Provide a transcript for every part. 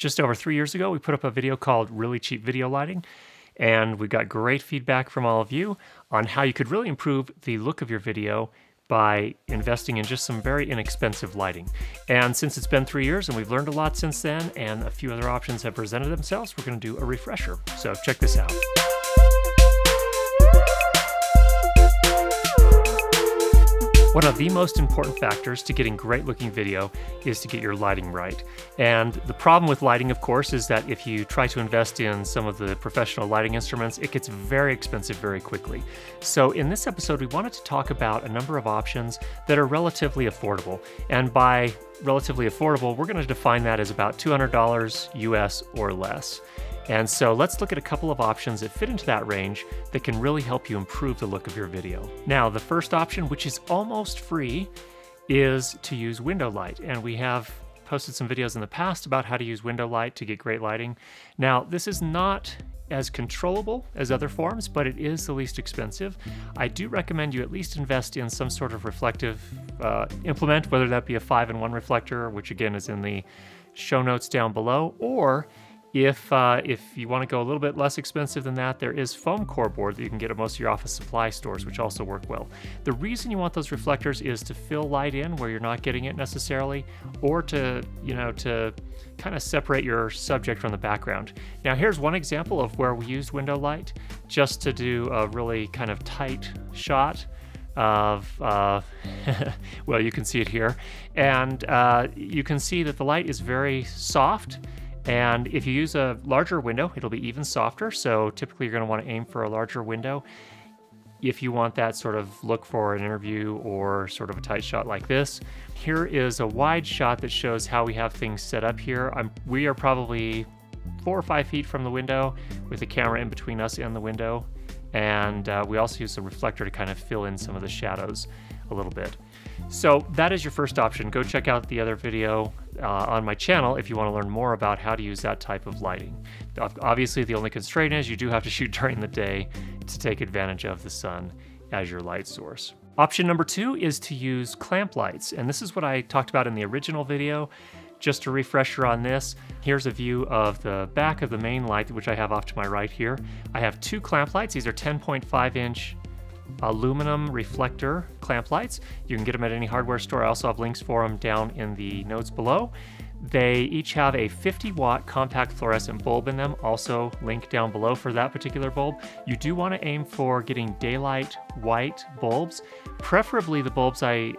Just over 3 years ago, we put up a video called Really Cheap Video Lighting, and we got great feedback from all of you on how you could really improve the look of your video by investing in just some very inexpensive lighting. And since it's been 3 years and we've learned a lot since then, and a few other options have presented themselves, we're going to do a refresher. So check this out. One of the most important factors to getting great looking video is to get your lighting right. And the problem with lighting, of course, is that if you try to invest in some of the professional lighting instruments, it gets very expensive very quickly. So in this episode, we wanted to talk about a number of options that are relatively affordable. And by relatively affordable, we're going to define that as about $200 US or less. And so let's look at a couple of options that fit into that range that can really help you improve the look of your video. Now, the first option, which is almost free, is to use window light. And we have posted some videos in the past about how to use window light to get great lighting. Now, this is not as controllable as other forms, but it is the least expensive. I do recommend you at least invest in some sort of reflective implement, whether that be a 5-in-1 reflector, which again is in the show notes down below, or if you want to go a little bit less expensive than that, there is foam core board that you can get at most of your office supply stores, which also work well. The reason you want those reflectors is to fill light in where you're not getting it necessarily, or to kind of separate your subject from the background. Now here's one example of where we used window light just to do a really kind of tight shot of, well, you can see it here. And you can see that the light is very soft. And if you use a larger window, it'll be even softer. So typically you're going to want to aim for a larger window if you want that sort of look for an interview or sort of a tight shot like this. Here is a wide shot that shows how we have things set up here. We are probably 4 or 5 feet from the window with the camera in between us and the window. And we also use a reflector to kind of fill in some of the shadows a little bit. So that is your first option. Go check out the other video on my channel if you want to learn more about how to use that type of lighting. Obviously, the only constraint is you do have to shoot during the day to take advantage of the sun as your light source. Option number 2 is to use clamp lights, and this is what I talked about in the original video. Just a refresher on this, here's a view of the back of the main light, which I have off to my right here. I have 2 clamp lights. These are 10.5-inch aluminum reflector clamp lights. You can get them at any hardware store. I also have links for them down in the notes below. They each have a 50-watt compact fluorescent bulb in them, also linked down below for that particular bulb. You do want to aim for getting daylight white bulbs, preferably the bulbs a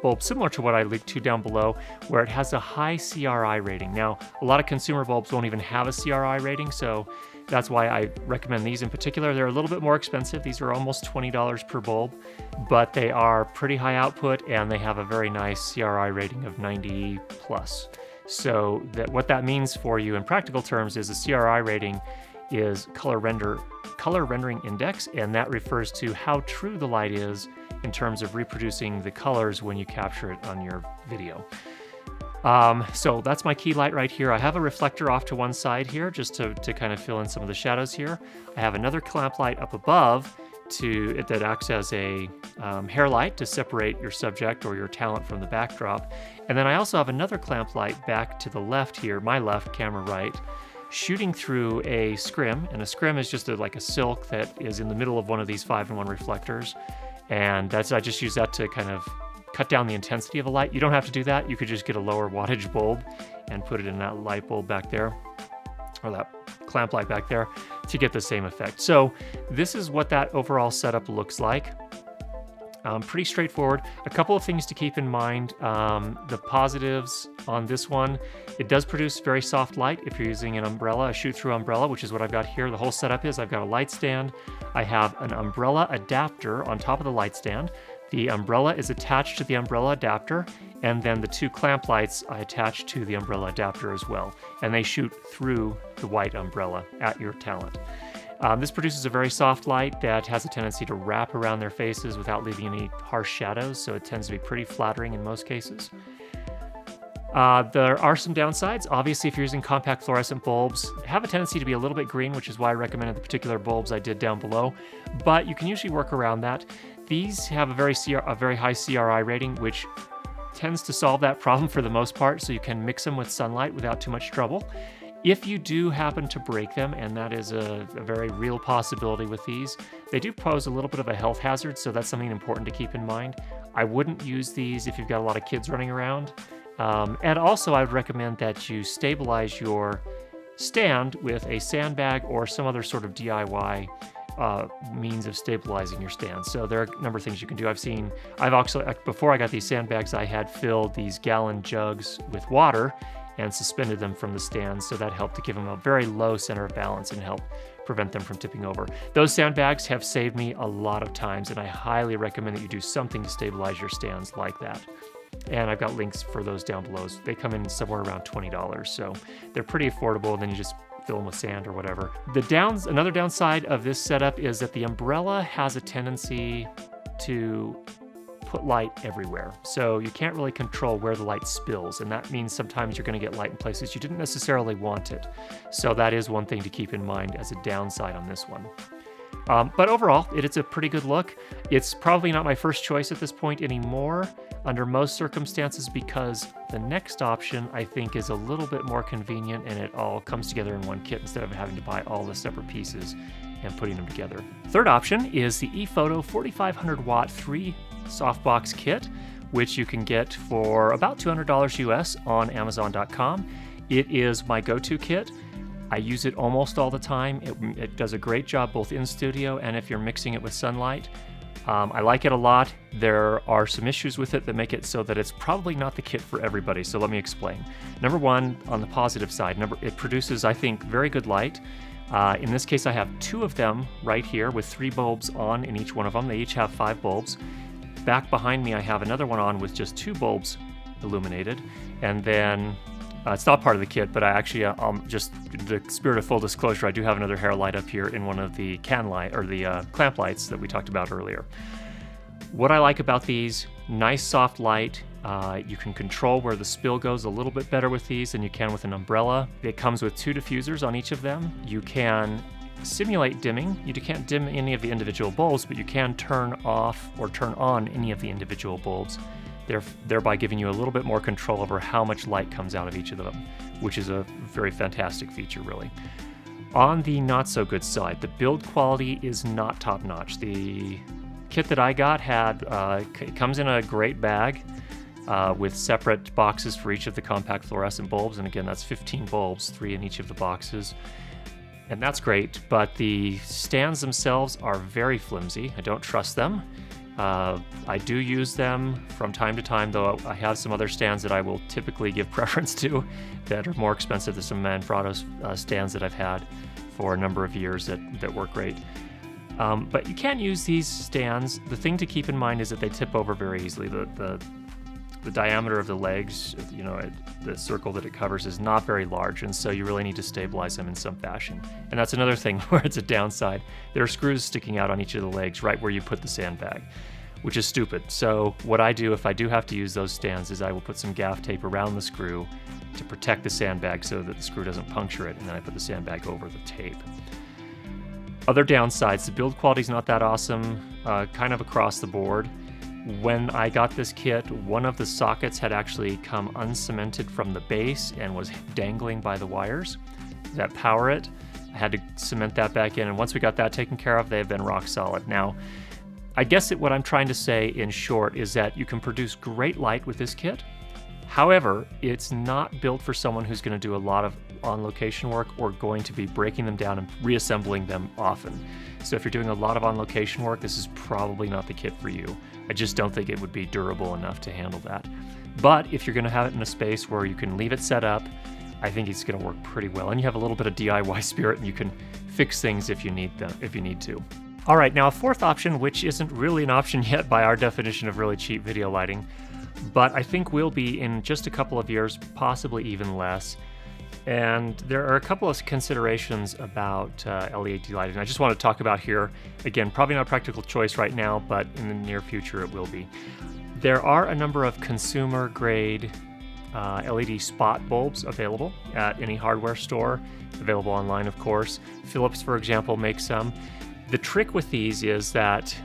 bulb similar to what I linked to down below, where it has a high CRI rating. Now, a lot of consumer bulbs won't even have a CRI rating, so that's why I recommend these in particular. They're a little bit more expensive. These are almost $20 per bulb, but they are pretty high output and they have a very nice CRI rating of 90 plus. So what that means for you in practical terms is a CRI rating is color rendering index, and that refers to how true the light is in terms of reproducing the colors when you capture it on your video. So that's my key light right here. I have a reflector off to one side here just to kind of fill in some of the shadows here. I have another clamp light up above that acts as a hair light to separate your subject or your talent from the backdrop. And then I also have another clamp light back to the left here, my left, camera right, shooting through a scrim. And a scrim is just like a silk that is in the middle of one of these 5-in-1 reflectors. And I just use that to kind of cut down the intensity of a light. You don't have to do that. You could just get a lower wattage bulb and put it in that light bulb back there, or that clamp light back there, to get the same effect. So this is what that overall setup looks like. Pretty straightforward. A couple of things to keep in mind. The positives on this one, it does produce very soft light if you're using an umbrella, a shoot-through umbrella, which is what I've got here. The whole setup is I've got a light stand. I have an umbrella adapter on top of the light stand. The umbrella is attached to the umbrella adapter, and then the 2 clamp lights I attach to the umbrella adapter as well, and they shoot through the white umbrella at your talent. This produces a very soft light that has a tendency to wrap around their faces without leaving any harsh shadows, so it tends to be pretty flattering in most cases. There are some downsides. Obviously, if you're using compact fluorescent bulbs, they have a tendency to be a little bit green, which is why I recommended the particular bulbs I did down below, but you can usually work around that. These have a very high CRI rating, which tends to solve that problem for the most part, so you can mix them with sunlight without too much trouble. If you do happen to break them, and that is a very real possibility with these, they do pose a little bit of a health hazard, so that's something important to keep in mind. I wouldn't use these if you've got a lot of kids running around. And also I would recommend that you stabilize your stand with a sandbag or some other sort of DIY means of stabilizing your stand. So there are a number of things you can do. I've also, before I got these sandbags, I had filled these gallon jugs with water and suspended them from the stand, so that helped to give them a very low center of balance and help prevent them from tipping over. Those sandbags have saved me a lot of times, and I highly recommend that you do something to stabilize your stands like that. And I've got links for those down below. They come in somewhere around $20, so they're pretty affordable, and then you just fill them with sand or whatever. Another downside of this setup is that the umbrella has a tendency to put light everywhere. So you can't really control where the light spills, and that means sometimes you're going to get light in places you didn't necessarily want it. So that is one thing to keep in mind as a downside on this one. But overall, it's a pretty good look. It's probably not my first choice at this point anymore under most circumstances, because the next option I think is a little bit more convenient, and it all comes together in one kit instead of having to buy all the separate pieces and putting them together. Third option is the ePhoto 4500 watt 3 Softbox Kit, which you can get for about $200 US on Amazon.com. It is my go-to kit. I use it almost all the time. It does a great job both in studio and if you're mixing it with sunlight. I like it a lot. There are some issues with it that make it so that it's probably not the kit for everybody, so let me explain. Number one, on the positive side, it produces, I think, very good light. In this case, I have 2 of them right here with 3 bulbs on in each one of them. They each have 5 bulbs. Back behind me, I have another one on with just 2 bulbs illuminated, and then it's not part of the kit, but I actually, just in the spirit of full disclosure, I do have another hair light up here in one of the clamp lights that we talked about earlier. What I like about these, nice soft light. You can control where the spill goes a little bit better with these than you can with an umbrella. It comes with 2 diffusers on each of them. You can simulate dimming. You can't dim any of the individual bulbs, but you can turn off or turn on any of the individual bulbs, thereby giving you a little bit more control over how much light comes out of each of them, which is a very fantastic feature, really. On the not so good side, the build quality is not top notch. The kit that I got it comes in a great bag with separate boxes for each of the compact fluorescent bulbs, and again, that's 15 bulbs, 3 in each of the boxes. And that's great, but the stands themselves are very flimsy. I don't trust them. I do use them from time to time, though I have some other stands that I will typically give preference to that are more expensive than some Manfrotto stands that I've had for a number of years that work great. But you can use these stands. The thing to keep in mind is that they tip over very easily. The diameter of the legs, the circle that it covers is not very large, and so you really need to stabilize them in some fashion. And that's another thing where it's a downside. There are screws sticking out on each of the legs right where you put the sandbag, which is stupid. So what I do if I do have to use those stands is I will put some gaff tape around the screw to protect the sandbag so that the screw doesn't puncture it, and then I put the sandbag over the tape. Other downsides, the build quality is not that awesome, kind of across the board. When I got this kit, one of the sockets had actually come uncemented from the base and was dangling by the wires that power it. I had to cement that back in, and once we got that taken care of, they've been rock solid. Now, I guess what I'm trying to say in short is that you can produce great light with this kit. However, it's not built for someone who's going to do a lot of on-location work or going to be breaking them down and reassembling them often. So if you're doing a lot of on-location work, this is probably not the kit for you. I just don't think it would be durable enough to handle that. But if you're going to have it in a space where you can leave it set up, I think it's going to work pretty well. And you have a little bit of DIY spirit, and you can fix things if you need to. All right, now a fourth option, which isn't really an option yet by our definition of really cheap video lighting, but I think will be in just a couple of years, possibly even less. And there are a couple of considerations about LED lighting I just want to talk about here. Again, probably not a practical choice right now, but in the near future it will be. There are a number of consumer grade LED spot bulbs available at any hardware store, available online of course. Philips, for example, makes some. The trick with these is that,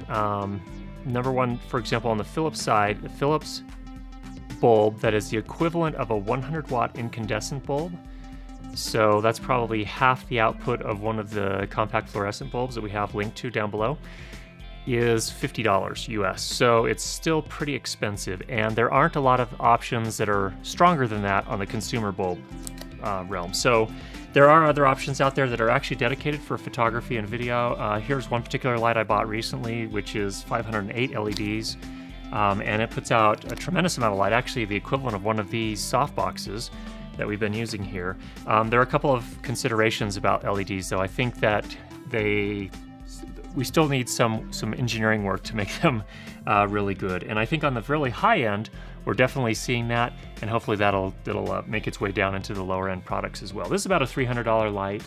number one, for example, on the Philips side, the Philips bulb that is the equivalent of a 100-watt incandescent bulb. So that's probably half the output of one of the compact fluorescent bulbs that we have linked to down below, is $50 US. So it's still pretty expensive, and there aren't a lot of options that are stronger than that on the consumer bulb realm. So there are other options out there that are actually dedicated for photography and video. Here's one particular light I bought recently, which is 508 LEDs, and it puts out a tremendous amount of light, actually the equivalent of one of these softboxes that we've been using here. There are a couple of considerations about LEDs, though. I think that we still need some engineering work to make them really good. And I think on the really high end, we're definitely seeing that, and hopefully that'll make its way down into the lower end products as well. This is about a $300 light.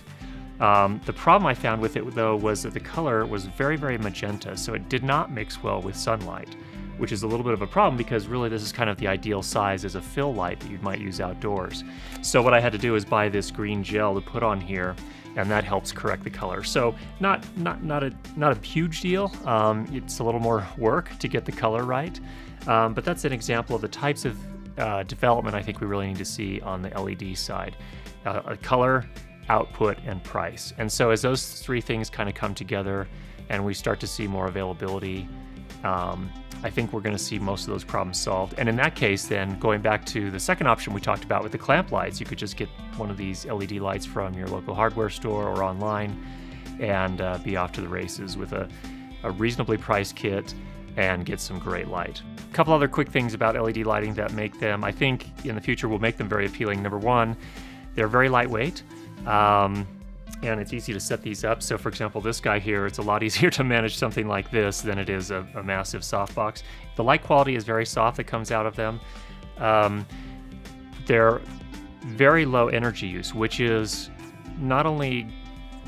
The problem I found with it, though, was that the color was very, very magenta, so it did not mix well with sunlight, which is a little bit of a problem because really this is kind of the ideal size as a fill light that you might use outdoors. So what I had to do is buy this green gel to put on here, and that helps correct the color. So not a huge deal. It's a little more work to get the color right, but that's an example of the types of development I think we really need to see on the LED side: color, output, and price. And so as those three things kind of come together and we start to see more availability, I think we're going to see most of those problems solved. And in that case, then, going back to the second option we talked about with the clamp lights, you could just get one of these LED lights from your local hardware store or online and be off to the races with a reasonably priced kit and get some great light. A couple other quick things about LED lighting that make them, I think in the future will make them very appealing. Number one, they're very lightweight. And it's easy to set these up. So for example, this guy here, it's a lot easier to manage something like this than it is a massive softbox. The light quality is very soft that comes out of them. They're very low energy use, which is not only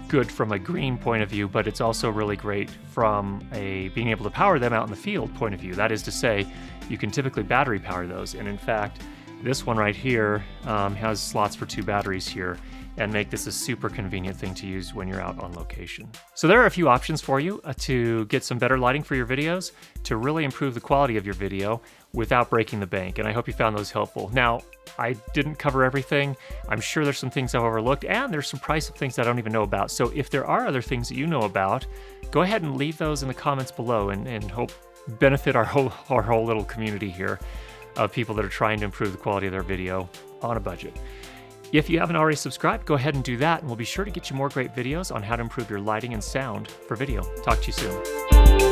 good from a green point of view, but it's also really great from a being able to power them out in the field point of view. That is to say, you can typically battery power those. And in fact, this one right here has slots for 2 batteries here, and make this a super convenient thing to use when you're out on location. So there are a few options for you to get some better lighting for your videos, to really improve the quality of your video without breaking the bank, and I hope you found those helpful. Now, I didn't cover everything. I'm sure there's some things I've overlooked, and there's some price of things I don't even know about. So if there are other things that you know about, go ahead and leave those in the comments below and hope benefit our whole little community here of people that are trying to improve the quality of their video on a budget. If you haven't already subscribed, go ahead and do that, and we'll be sure to get you more great videos on how to improve your lighting and sound for video. Talk to you soon.